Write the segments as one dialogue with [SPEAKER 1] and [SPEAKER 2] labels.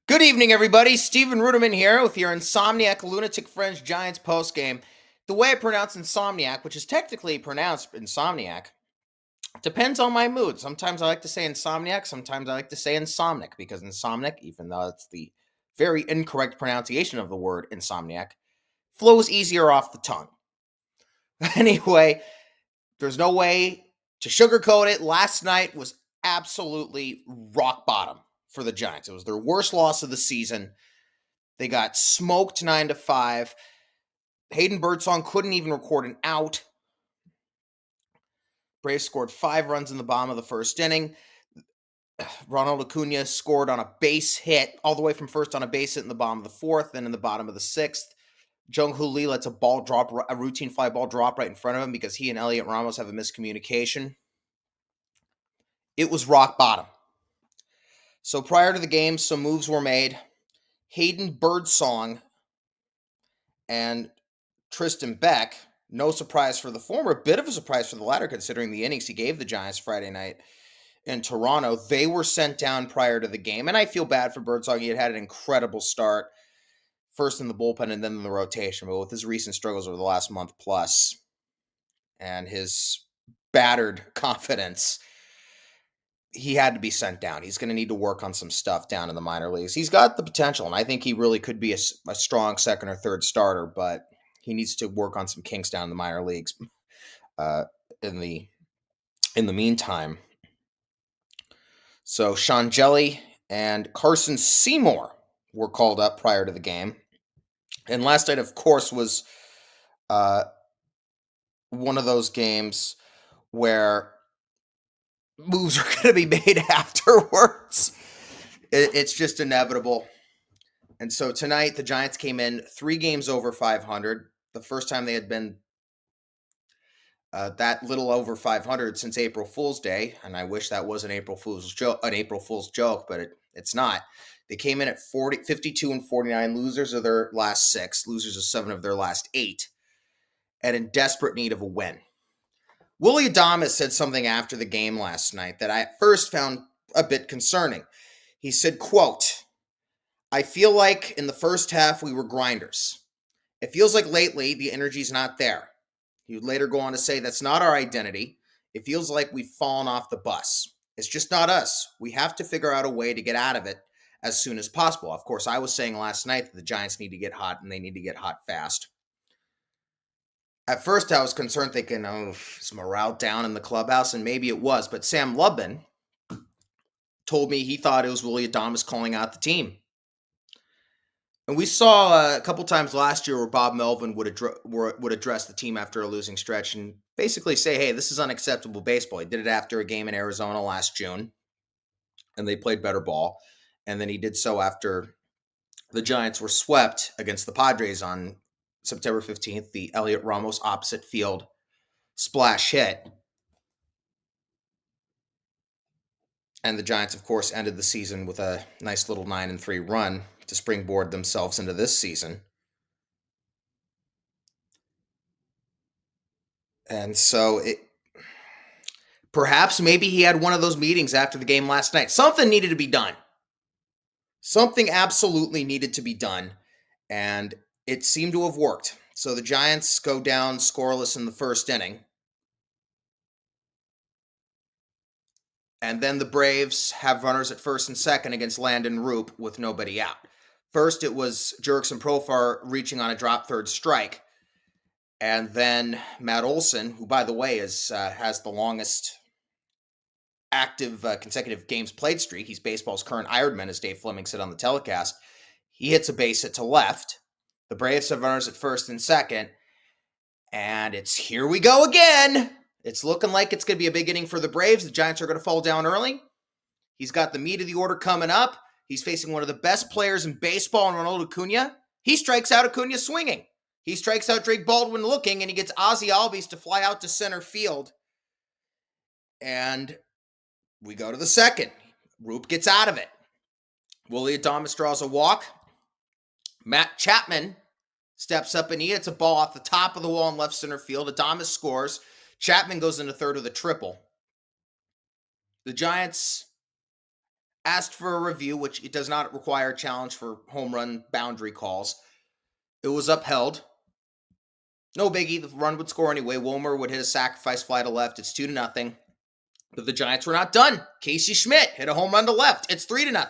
[SPEAKER 1] Good evening, everybody. Steven Ruderman here with your Insomniac Lunatic Friends Giants postgame. The way I pronounce Insomniac, which is technically pronounced Insomniac, depends on my mood. Sometimes I like to say Insomniac, sometimes I like to say Insomnic, because Insomnic, even though it's the very incorrect pronunciation of the word Insomniac, flows easier off the tongue. Anyway, there's no way to sugarcoat it. Last night was absolutely rock bottom for the Giants. It was their worst loss of the season. They got smoked 9-5. Hayden Birdsong couldn't even record an out. Braves scored 5 runs in the bottom of the first inning. Ronald Acuna scored on a base hit, all the way from first on a base hit in the bottom of the fourth, then in the bottom of the sixth. Jung-Hoo Lee lets a routine fly ball drop right in front of him because he and Elliot Ramos have a miscommunication. It was rock bottom. So prior to the game, some moves were made. Hayden Birdsong and Tristan Beck, no surprise for the former, a bit of a surprise for the latter considering the innings he gave the Giants Friday night in Toronto. They were sent down prior to the game, and I feel bad for Birdsong. He had an incredible start, first in the bullpen and then in the rotation, but with his recent struggles over the last month plus and his battered confidence, he had to be sent down. He's going to need to work on some stuff down in the minor leagues. He's got the potential, and I think he really could be a strong second or third starter, but he needs to work on some kinks down in the minor leagues. In the meantime, so Sean Jelly and Carson Seymour were called up prior to the game, and last night, of course, was one of those games where moves are going to be made afterwards. It's just inevitable. And so tonight, the Giants came in 3 games over 500. The first time they had been that little over 500 since April Fool's Day, and I wish that was an April Fool's joke, but it's not. They came in at 52 and 49, losers of their last 6, losers of 7 of their last 8, and in desperate need of a win. Willy Adames said something after the game last night that I at first found a bit concerning. He said, quote, "I feel like in the first half we were grinders. It feels like lately the energy's not there." He would later go on to say, "That's not our identity. It feels like we've fallen off the bus. It's just not us. We have to figure out a way to get out of it as soon as possible." Of course, I was saying last night that the Giants need to get hot, and they need to get hot fast. At first, I was concerned, thinking, oh, is morale down in the clubhouse? And maybe it was. But Sam Lubman told me he thought it was Willy Adames calling out the team. And we saw a couple times last year where Bob Melvin would address the team after a losing stretch and basically say, hey, this is unacceptable baseball. He did it after a game in Arizona last June, and they played better ball. And then he did so after the Giants were swept against the Padres on September 15th, the Elliot Ramos opposite field splash hit. And the Giants, of course, ended the season with a nice little 9-3 run to springboard themselves into this season. And so perhaps maybe he had one of those meetings after the game last night. Something needed to be done. Something absolutely needed to be done. And it seemed to have worked. So the Giants go down scoreless in the first inning. And then the Braves have runners at first and second against Landon Roop with nobody out. First, it was Jurickson Profar reaching on a drop third strike. And then Matt Olson, who, by the way, has the longest active consecutive games played streak. He's baseball's current Ironman, as Dave Fleming said on the telecast. He hits a base hit to left. The Braves have runners at first and second. And it's here we go again. It's looking like it's going to be a big inning for the Braves. The Giants are going to fall down early. He's got the meat of the order coming up. He's facing one of the best players in baseball in Ronald Acuna. He strikes out Acuna swinging. He strikes out Drake Baldwin looking, and he gets Ozzie Albies to fly out to center field. And we go to the second. Roop gets out of it. Willy Adames draws a walk. Matt Chapman steps up and he hits a ball off the top of the wall in left center field. Adames scores. Chapman goes into third with a triple. The Giants asked for a review, which it does not require a challenge for home run boundary calls. It was upheld. No biggie. The run would score anyway. Wilmer would hit a sacrifice fly to left. It's 2-0. But the Giants were not done. Casey Schmidt hit a home run to left. It's 3-0.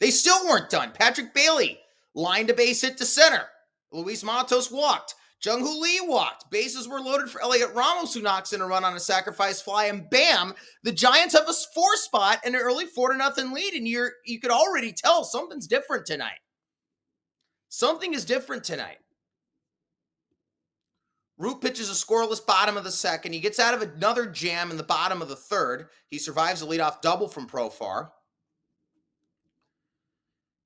[SPEAKER 1] They still weren't done. Patrick Bailey lined a base hit to center. Luis Matos walked. Jung-Hoo Lee walked. Bases were loaded for Elliot Ramos, who knocks in a run on a sacrifice fly, and bam, the Giants have a 4 spot and an early 4-0 lead, and you could already tell something's different tonight. Something is different tonight. Root pitches a scoreless bottom of the second. He gets out of another jam in the bottom of the third. He survives a leadoff double from Profar.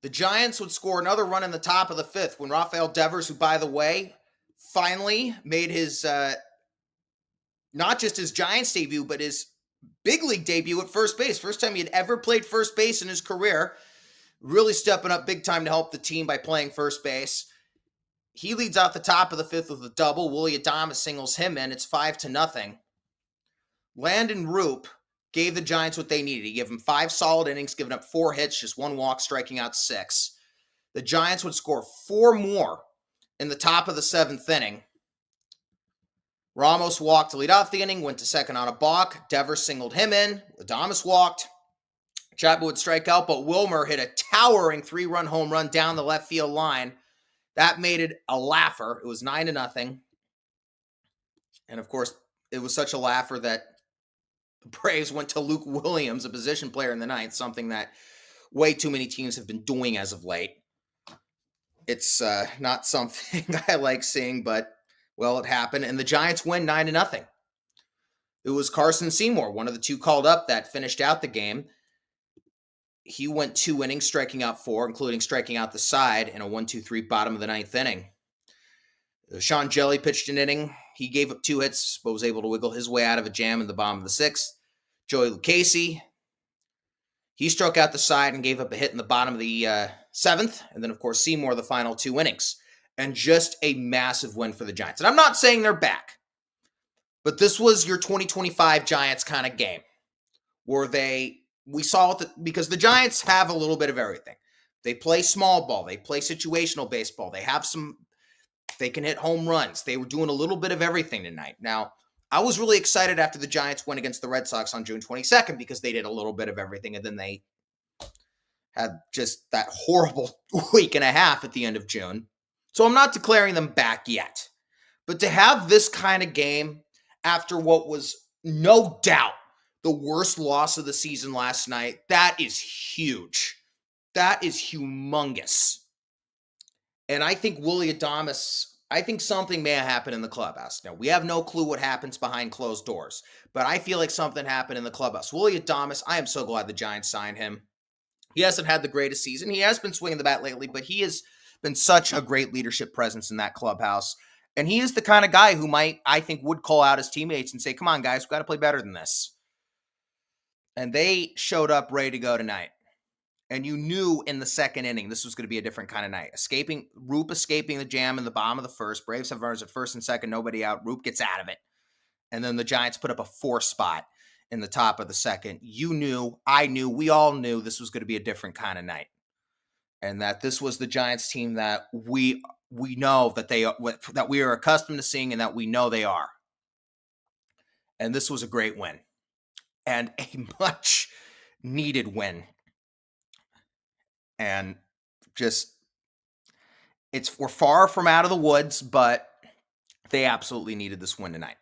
[SPEAKER 1] The Giants would score another run in the top of the fifth when Rafael Devers, who, by the way, finally made his, not just his Giants debut, but his big league debut at first base. First time he had ever played first base in his career. Really stepping up big time to help the team by playing first base. He leads out the top of the fifth with a double. Willy Adames singles him in. It's 5-0. Landon Roop gave the Giants what they needed. He gave them 5 solid innings, giving up 4 hits, just 1 walk, striking out 6. The Giants would score 4 more in the top of the 7th inning. Ramos walked to lead off the inning, went to second on a balk. Devers singled him in. Adames walked. Chapman would strike out, but Wilmer hit a towering 3-run home run down the left field line. That made it a laugher. It was 9-0. And of course, it was such a laugher that the Braves went to Luke Williams, a position player in the ninth, something that way too many teams have been doing as of late. It's not something I like seeing, but, well, it happened. And the Giants win 9-0. It was Carson Seymour, one of the 2 called up, that finished out the game. He went 2 innings, striking out 4, including striking out the side in a 1-2-3 bottom of the 9th inning. Sean Jelly pitched an inning. He gave up 2 hits, but was able to wiggle his way out of a jam in the bottom of the 6th. Joey Lucchesi, he struck out the side and gave up a hit in the bottom of the 7th. And then, of course, Seymour the final 2 innings. And just a massive win for the Giants. And I'm not saying they're back, but this was your 2025 Giants kind of game where we saw it because the Giants have a little bit of everything. They play small ball. They play situational baseball. They can hit home runs. They were doing a little bit of everything tonight. Now, I was really excited after the Giants went against the Red Sox on June 22nd because they did a little bit of everything, and then they had just that horrible week and a half at the end of June. So I'm not declaring them back yet. But to have this kind of game after what was no doubt the worst loss of the season last night, that is huge. That is humongous. And I think Willy Adames, I think something may have happened in the clubhouse. Now, we have no clue what happens behind closed doors, but I feel like something happened in the clubhouse. Willy Adames, I am so glad the Giants signed him. He hasn't had the greatest season. He has been swinging the bat lately, but he has been such a great leadership presence in that clubhouse. And he is the kind of guy who I think, would call out his teammates and say, come on, guys, we've got to play better than this. And they showed up ready to go tonight. And you knew in the second inning this was going to be a different kind of night. Roop escaping the jam in the bottom of the first. Braves have runners at first and second, nobody out. Roop gets out of it. And then the Giants put up a 4 spot in the top of the second. You knew, I knew, we all knew this was going to be a different kind of night. And that this was the Giants team that we know that we are accustomed to seeing and that we know they are. And this was a great win. And a much needed win. And just, we're far from out of the woods, but they absolutely needed this win tonight.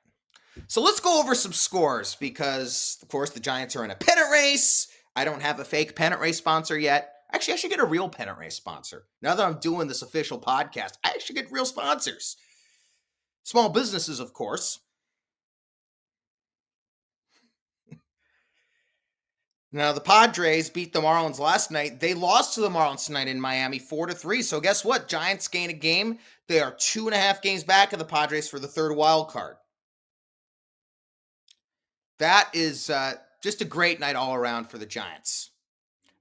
[SPEAKER 1] So let's go over some scores because, of course, the Giants are in a pennant race. I don't have a fake pennant race sponsor yet. Actually, I should get a real pennant race sponsor. Now that I'm doing this official podcast, I should get real sponsors. Small businesses, of course. Now, the Padres beat the Marlins last night. They lost to the Marlins tonight in Miami 4-3. So guess what? Giants gain a game. They are 2.5 games back of the Padres for the 3rd wild card. That is just a great night all around for the Giants.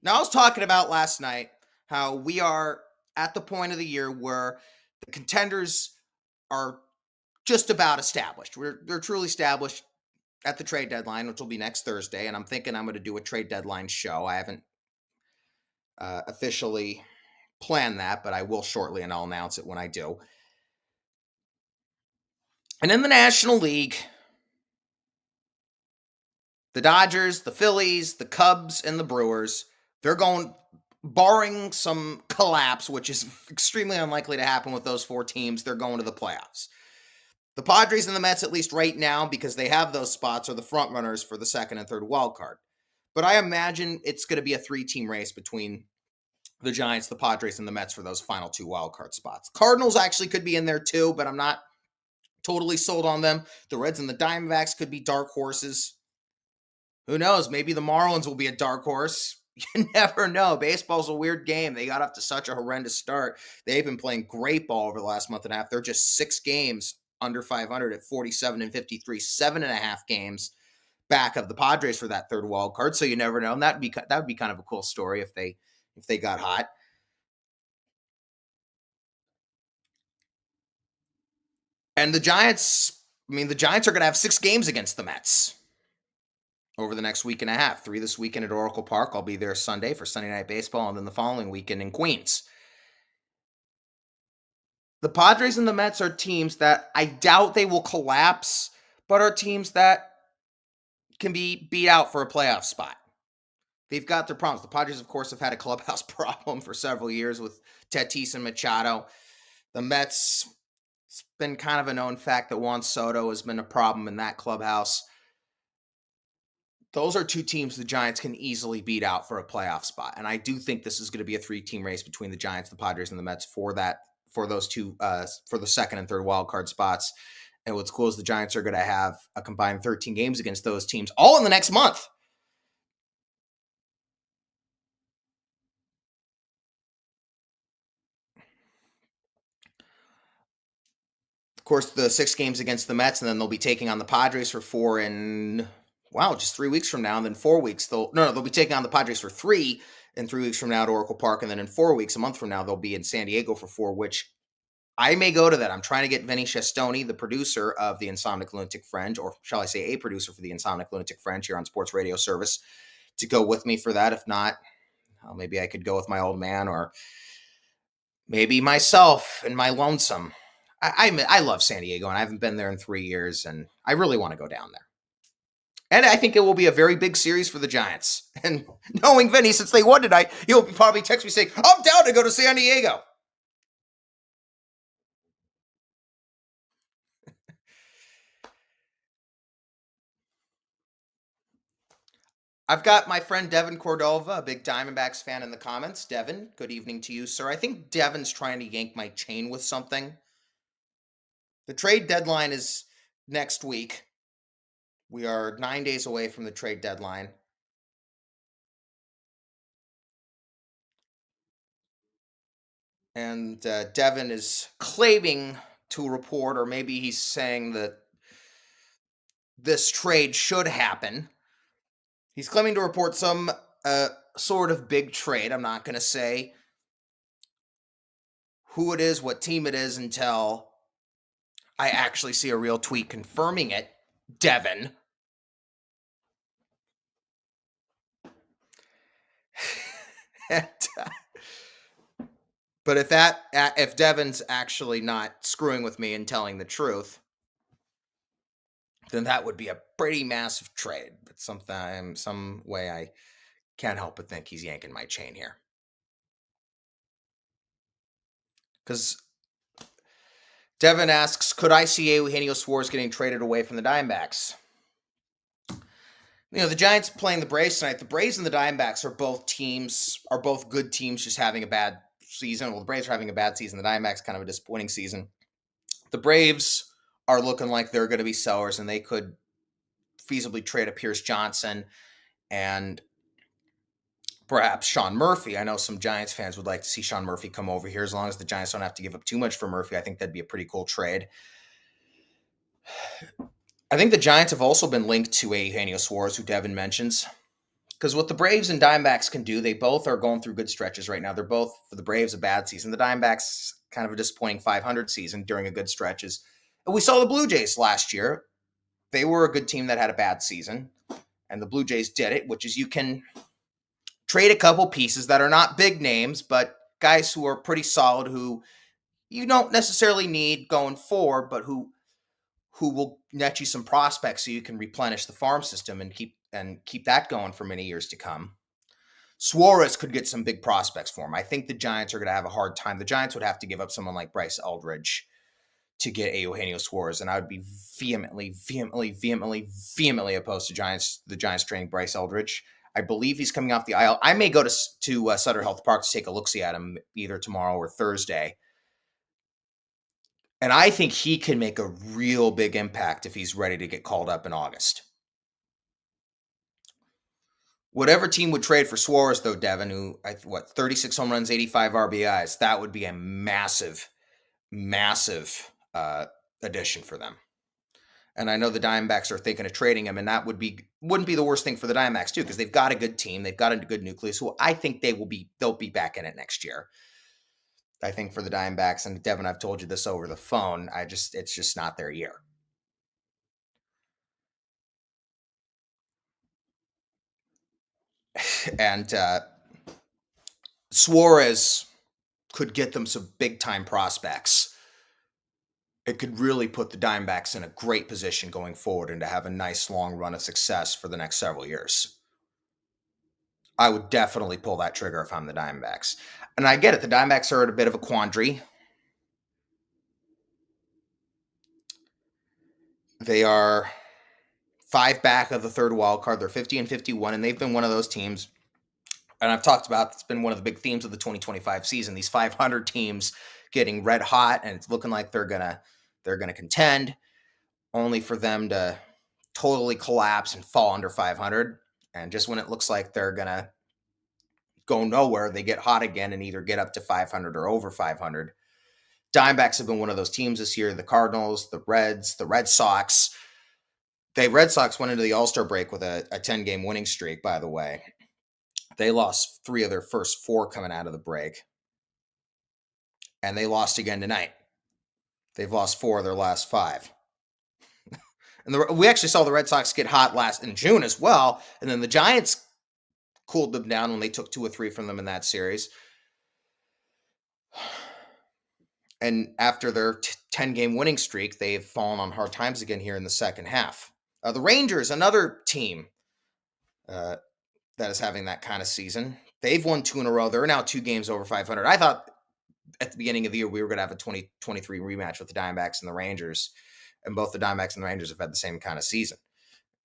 [SPEAKER 1] Now, I was talking about last night how we are at the point of the year where the contenders are just about established. They're truly established at the trade deadline, which will be next Thursday. And I'm thinking I'm going to do a trade deadline show. I haven't officially plan that, but I will shortly, and I'll announce it when I do. And in the National League, the Dodgers, the Phillies, the Cubs, and the Brewers, they're going, barring some collapse, which is extremely unlikely to happen with those four teams, they're going to the playoffs. The Padres and the Mets, at least right now, because they have those spots, are the front runners for the second and third wild card. But I imagine it's going to be a three-team race between the Giants, the Padres, and the Mets for those final two wild card spots. Cardinals actually could be in there too, but I'm not totally sold on them. The Reds and the Diamondbacks could be dark horses. Who knows? Maybe the Marlins will be a dark horse. You never know. Baseball's a weird game. They got off to such a horrendous start. They've been playing great ball over the last month and a half. They're just 6 games under 500 at 47 and 53, 7.5 games back of the Padres for that third wild card. So you never know. And that would be kind of a cool story if they got hot. And the Giants, the Giants are going to have 6 games against the Mets over the next week and a half. 3 this weekend at Oracle Park. I'll be there Sunday for Sunday Night Baseball, and then the following weekend in Queens. The Padres and the Mets are teams that I doubt they will collapse, but are teams that can be beat out for a playoff spot. They've got their problems. The Padres, of course, have had a clubhouse problem for several years with Tatis and Machado. The Mets, it's been kind of a known fact that Juan Soto has been a problem in that clubhouse. Those are 2 teams the Giants can easily beat out for a playoff spot. And I do think this is going to be a 3-team race between the Giants, the Padres, and the Mets for those two, for the second and third wild card spots. And what's cool is the Giants are going to have a combined 13 games against those teams all in the next month. Of course, the 6 games against the Mets, and then they'll be taking on the Padres for 4 in, just 3 weeks from now. And then 4 weeks, they'll be taking on the Padres for 3 and 3 weeks from now at Oracle Park. And then in 4 weeks, a month from now, they'll be in San Diego for 4, which I may go to that. I'm trying to get Vinny Shestoni, the producer of the Insomniac Lunatic Fringe, or shall I say a producer for the Insomniac Lunatic Fringe here on Sports Radio Service, to go with me for that. If not, maybe I could go with my old man, or maybe myself and my lonesome. I love San Diego, and I haven't been there in 3 years, and I really want to go down there. And I think it will be a very big series for the Giants. And knowing Vinny, since they won tonight, he'll probably text me saying, I'm down to go to San Diego. I've got my friend Devin Cordova, a big Diamondbacks fan, in the comments. Devin, good evening to you, sir. I think Devin's trying to yank my chain with something. The trade deadline is next week. We are 9 days away from the trade deadline. And Devin is claiming to report, or maybe he's saying that this trade should happen. He's claiming to report some sort of big trade. I'm not going to say who it is, what team it is, until I actually see a real tweet confirming it. Devin. And, but if Devin's actually not screwing with me and telling the truth, then that would be a pretty massive trade. But some way I can't help but think he's yanking my chain here. Because Devin asks, could I see Eugenio Suarez getting traded away from the Diamondbacks? The Giants playing the Braves tonight. The Braves and the Diamondbacks are both good teams just having a bad season. Well, the Braves are having a bad season. The Diamondbacks kind of a disappointing season. The Braves are looking like they're going to be sellers, and they could feasibly trade a Pierce Johnson and perhaps Sean Murphy. I know some Giants fans would like to see Sean Murphy come over here. As long as the Giants don't have to give up too much for Murphy, I think that'd be a pretty cool trade. I think the Giants have also been linked to Eugenio Suarez, who Devin mentions. Because what the Braves and Diamondbacks can do, they both are going through good stretches right now. They're both, for the Braves, a bad season. The Diamondbacks, kind of a disappointing 500 season during a good stretches. And we saw the Blue Jays last year. They were a good team that had a bad season. And the Blue Jays did it, which is you can trade a couple pieces that are not big names, but guys who are pretty solid, who you don't necessarily need going forward, but who will net you some prospects so you can replenish the farm system and keep that going for many years to come. Suarez could get some big prospects for him. I think the Giants are going to have a hard time. The Giants would have to give up someone like Bryce Eldridge to get a Eugenio Suarez, and I would be vehemently opposed to the Giants trading Bryce Eldridge. I believe he's coming off the aisle. I may go to Sutter Health Park to take a look-see at him either tomorrow or Thursday. And I think he can make a real big impact if he's ready to get called up in August. Whatever team would trade for Suarez, though, Devin, who, 36 home runs, 85 RBIs, that would be a massive addition for them. And I know the Diamondbacks are thinking of trading him, and that wouldn't be the worst thing for the Diamondbacks too, because they've got a good team, they've got a good nucleus. So I think they'll be back in it next year. I think for the Diamondbacks, and Devin, I've told you this over the phone, it's just not their year. And Suarez could get them some big time prospects. It could really put the Diamondbacks in a great position going forward and to have a nice long run of success for the next several years. I would definitely pull that trigger if I'm the Diamondbacks. And I get it. The Diamondbacks are at a bit of a quandary. They are 5 back of the third wild card. They're 50-51, and they've been one of those teams. And I've talked about, it's been one of the big themes of the 2025 season. These 500 teams getting red hot, and it's looking like they're gonna contend, only for them to totally collapse and fall under 500. And just when it looks like they're gonna go nowhere, they get hot again and either get up to 500 or over 500. Diamondbacks have been one of those teams this year. The Cardinals, the Reds, the Red Sox. The Red Sox went into the All-Star break with a 10-game winning streak, by the way. They lost 3 of their first 4 coming out of the break. And they lost again tonight. They've lost 4 of their last 5. And we actually saw the Red Sox get hot last in June as well. And then the Giants cooled them down when they took 2 or 3 from them in that series. And after their 10-game winning streak, they've fallen on hard times again here in the second half. The Rangers, another team that is having that kind of season. They've won 2 in a row. They're now 2 games over 500. I thought at the beginning of the year we were going to have a 2023 rematch with the Diamondbacks and the Rangers. And both the Diamondbacks and the Rangers have had the same kind of season.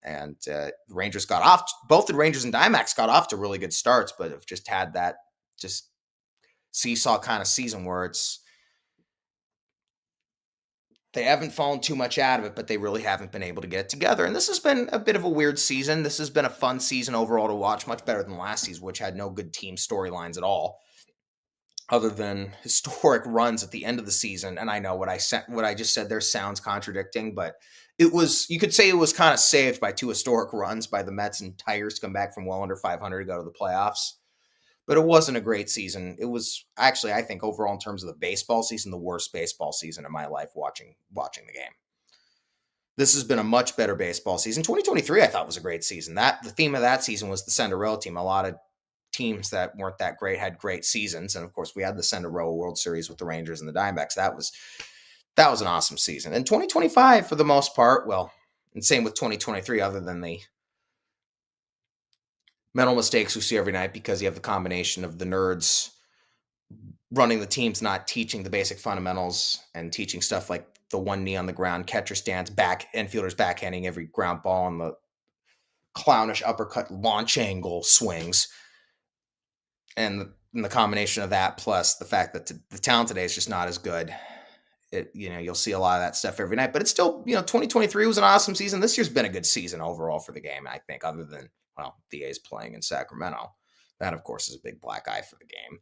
[SPEAKER 1] And the Rangers both the Rangers and Diamondbacks got off to really good starts, but have just had that just seesaw kind of season where they haven't fallen too much out of it, but they really haven't been able to get it together. And this has been a bit of a weird season. This has been a fun season overall to watch, much better than last season, which had no good team storylines at all, other than historic runs at the end of the season. And I know what I just said there sounds contradicting, but you could say it was kind of saved by 2 historic runs by the Mets and Tigers to come back from well under 500 to go to the playoffs. But it wasn't a great season. It was actually, I think, overall in terms of the baseball season, the worst baseball season of my life watching the game. This has been a much better baseball season. 2023, I thought, was a great season. The theme of that season was the Cinderella team. A lot of teams that weren't that great had great seasons. And of course, we had the Cinderella World Series with the Rangers and the Diamondbacks. That was an awesome season. And 2025, for the most part, well, and same with 2023, other than the mental mistakes we see every night because you have the combination of the nerds running the teams, not teaching the basic fundamentals and teaching stuff like the one knee on the ground, catcher stance, infielders backhanding every ground ball, and the clownish uppercut launch angle swings. And the combination of that plus the fact that the talent today is just not as good. You'll see a lot of that stuff every night, but it's still, 2023 was an awesome season. This year's been a good season overall for the game, I think, other than, the A's playing in Sacramento. That, of course, is a big black eye for the game.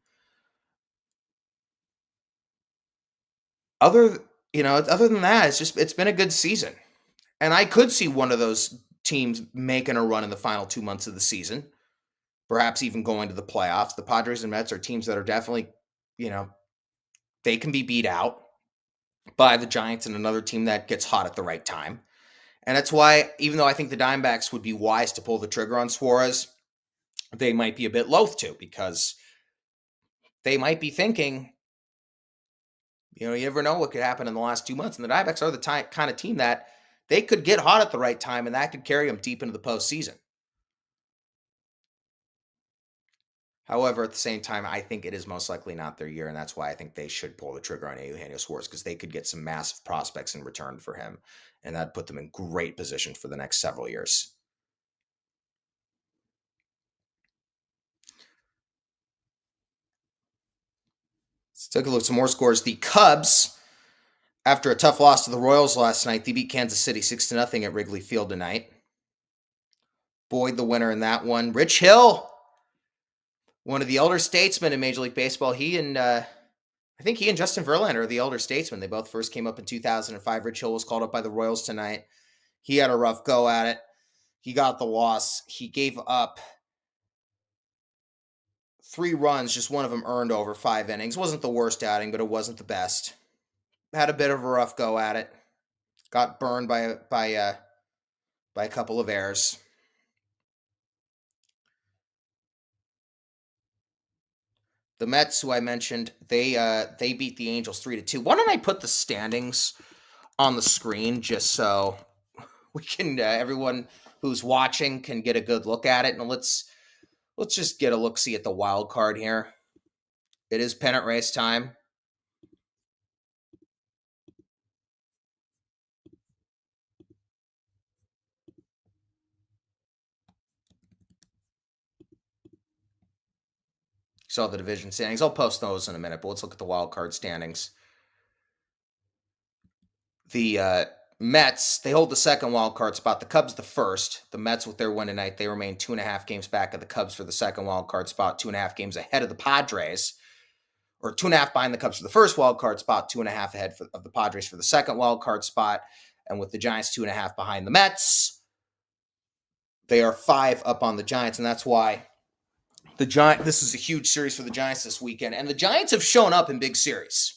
[SPEAKER 1] Other than that, it's been a good season. And I could see one of those teams making a run in the final 2 months of the season, perhaps even going to the playoffs. The Padres and Mets are teams that are definitely, they can be beat out by the Giants and another team that gets hot at the right time. And that's why, even though I think the Diamondbacks would be wise to pull the trigger on Suarez, they might be a bit loath to, because they might be thinking, you never know what could happen in the last 2 months. And the Diamondbacks are the kind of team that they could get hot at the right time, and that could carry them deep into the postseason. However, at the same time, I think it is most likely not their year, and that's why I think they should pull the trigger on Eugenio Suarez, because they could get some massive prospects in return for him, and that'd put them in great position for the next several years. Let's take a look at some more scores. The Cubs, after a tough loss to the Royals last night, they beat Kansas City 6-0 at Wrigley Field tonight. Boyd, the winner in that one. Rich Hill, one of the elder statesmen in Major League Baseball. I think he and Justin Verlander are the elder statesmen. They both first came up in 2005. Rich Hill was called up by the Royals tonight. He had a rough go at it. He got the loss. He gave up 3 runs, just one of them earned over 5 innings. Wasn't the worst outing, but it wasn't the best. Had a bit of a rough go at it. Got burned by a couple of errors. The Mets, who I mentioned, they beat the Angels 3-2. Why don't I put the standings on the screen just so we can everyone who's watching can get a good look at it, and let's just get a look-see at the wild card here. It is pennant race time. Saw the division standings. I'll post those in a minute, but let's look at the wild card standings. The Mets, they hold the second wild card spot. The Cubs the first. The Mets, with their win tonight, they remain 2.5 games back of the Cubs for the second wild card spot, 2.5 games ahead of the Padres, or 2.5 behind the Cubs for the first wild card spot, 2.5 ahead of the Padres for the second wild card spot, and with the Giants 2.5 behind the Mets, they are 5 up on the Giants, and that's why this is a huge series for the Giants this weekend, and the Giants have shown up in big series.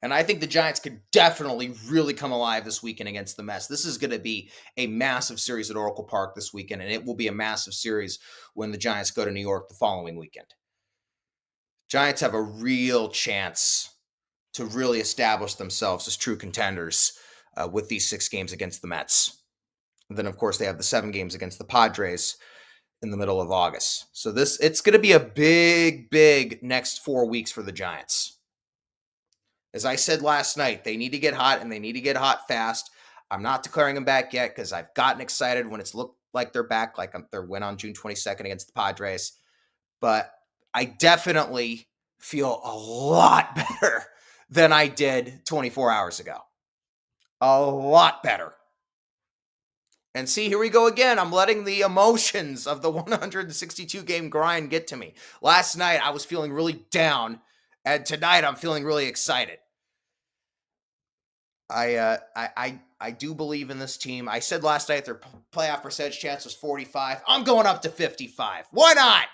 [SPEAKER 1] And I think the Giants could definitely really come alive this weekend against the Mets. This is going to be a massive series at Oracle Park this weekend, and it will be a massive series when the Giants go to New York the following weekend. Giants have a real chance to really establish themselves as true contenders with these 6 games against the Mets. And then, of course, they have the 7 games against the Padres in the middle of August. So it's going to be a big next 4 weeks for the Giants. As I said last night, they need to get hot, and they need to get hot fast. I'm not declaring them back yet, because I've gotten excited when it's looked like they're back, like their win on June 22nd against the Padres. But I definitely feel a lot better than I did 24 hours ago. A lot better. And see, here we go again. I'm letting the emotions of the 162-game grind get to me. Last night, I was feeling really down, and tonight, I'm feeling really excited. I do believe in this team. I said last night their playoff percentage chance was 45. I'm going up to 55. Why not?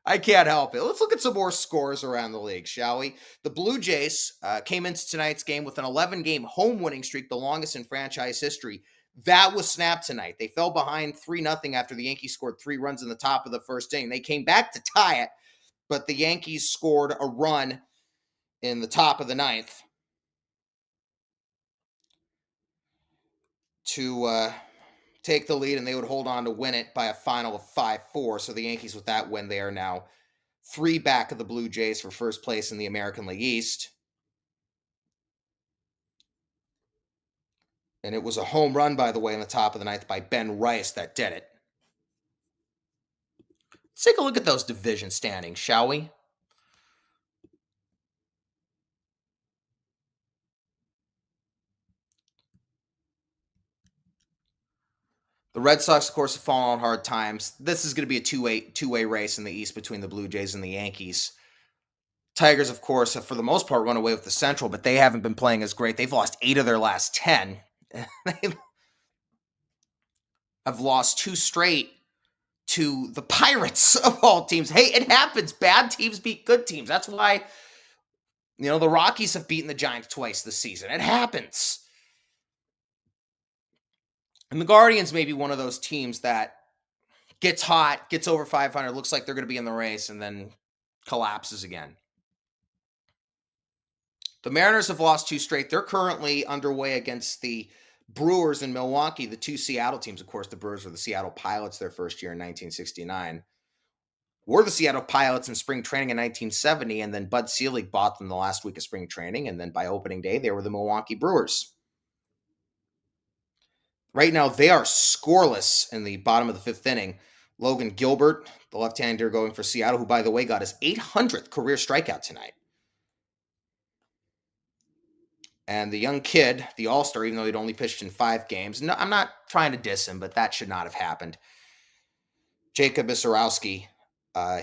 [SPEAKER 1] I can't help it. Let's look at some more scores around the league, shall we? The Blue Jays came into tonight's game with an 11-game home winning streak, the longest in franchise history. That was snapped tonight. They fell behind 3-0 after the Yankees scored 3 runs in the top of the first inning. They came back to tie it, but the Yankees scored a run in the top of the 9th to take the lead, and they would hold on to win it by a final of 5-4. So the Yankees, with that win, they are now 3 back of the Blue Jays for first place in the American League East. And it was a home run, by the way, in the top of the 9th by Ben Rice that did it. Let's take a look at those division standings, shall we? The Red Sox, of course, have fallen on hard times. This is going to be a two-way race in the East between the Blue Jays and the Yankees. Tigers, of course, have for the most part run away with the Central, but they haven't been playing as great. They've lost 8 of their last 10. They have lost 2 straight to the Pirates of all teams. Hey, it happens. Bad teams beat good teams. That's why, the Rockies have beaten the Giants twice this season. It happens. And the Guardians may be one of those teams that gets hot, gets over 500, looks like they're going to be in the race, and then collapses again. The Mariners have lost 2 straight. They're currently underway against the Brewers in Milwaukee, the 2 Seattle teams. Of course, the Brewers were the Seattle Pilots their first year in 1969. Were the Seattle Pilots in spring training in 1970, and then Bud Selig bought them the last week of spring training, and then by opening day, they were the Milwaukee Brewers. Right now, they are scoreless in the bottom of the 5th inning. Logan Gilbert, the left-hander going for Seattle, who, by the way, got his 800th career strikeout tonight. And the young kid, the all-star, even though he'd only pitched in 5 games. No, I'm not trying to diss him, but that should not have happened. Jacob Isarowski,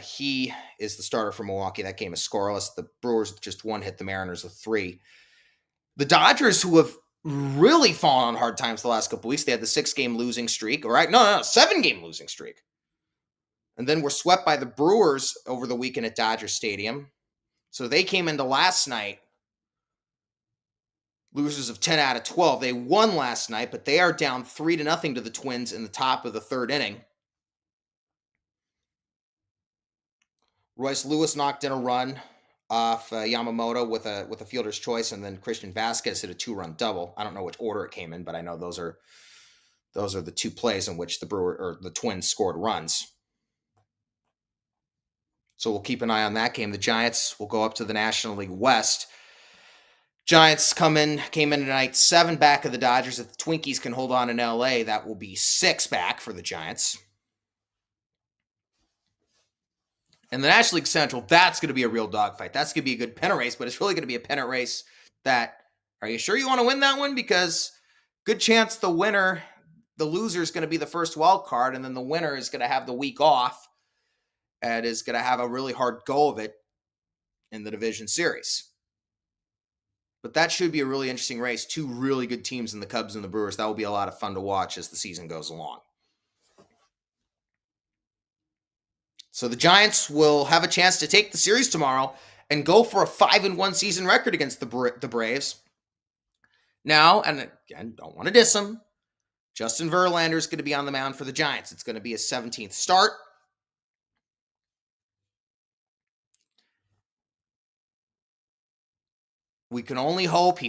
[SPEAKER 1] he is the starter for Milwaukee. That game is scoreless. The Brewers just 1 hit the Mariners with 3. The Dodgers, who have really fallen on hard times the last couple weeks, they had the 6-game losing streak. All right, no, 7-game losing streak. And then were swept by the Brewers over the weekend at Dodger Stadium. So they came into last night losers of 10 out of 12. They won last night, but they are down 3-0 to the Twins in the top of the 3rd inning. Royce Lewis knocked in a run off Yamamoto with a fielder's choice, and then Christian Vasquez hit a 2-run double. I don't know which order it came in, but I know those are the 2 plays in which the Twins scored runs. So we'll keep an eye on that game. The Giants will go up to the National League West. Giants came in tonight, 7 back of the Dodgers. If the Twinkies can hold on in LA, that will be 6 back for the Giants. And the National League Central, that's going to be a real dogfight. That's going to be a good pennant race, but it's really going to be a pennant race that, are you sure you want to win that one? Because good chance the loser is going to be the first wild card, and then the winner is going to have the week off and is going to have a really hard go of it in the division series. But that should be a really interesting race. 2 really good teams in the Cubs and the Brewers. That will be a lot of fun to watch as the season goes along. So the Giants will have a chance to take the series tomorrow and go for a 5-1 season record against the Braves. Now, and again, don't want to diss him, Justin Verlander is going to be on the mound for the Giants. It's going to be his 17th start. We can only hope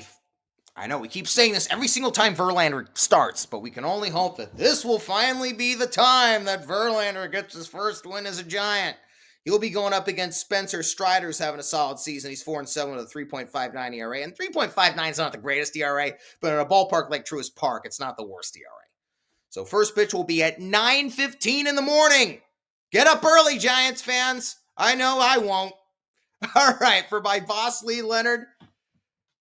[SPEAKER 1] I know we keep saying this every single time Verlander starts, but we can only hope that this will finally be the time that Verlander gets his first win as a Giant. He'll be going up against Spencer Strider, who's having a solid season. He's 4-7 with a 3.59 ERA, and 3.59 is not the greatest ERA, but in a ballpark like Truist Park, it's not the worst ERA. So first pitch will be at 9:15 in the morning. Get up early, Giants fans. I know I won't. All right, for my boss, Lee Leonard,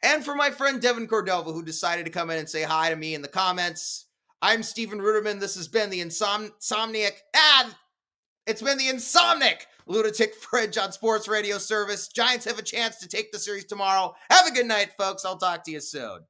[SPEAKER 1] and for my friend Devin Cordova, who decided to come in and say hi to me in the comments, I'm Steven Ruderman. This has been the Insomniac. It's been the Insomniac Lunatic Fridge on Sports Radio Service. Giants have a chance to take the series tomorrow. Have a good night, folks. I'll talk to you soon.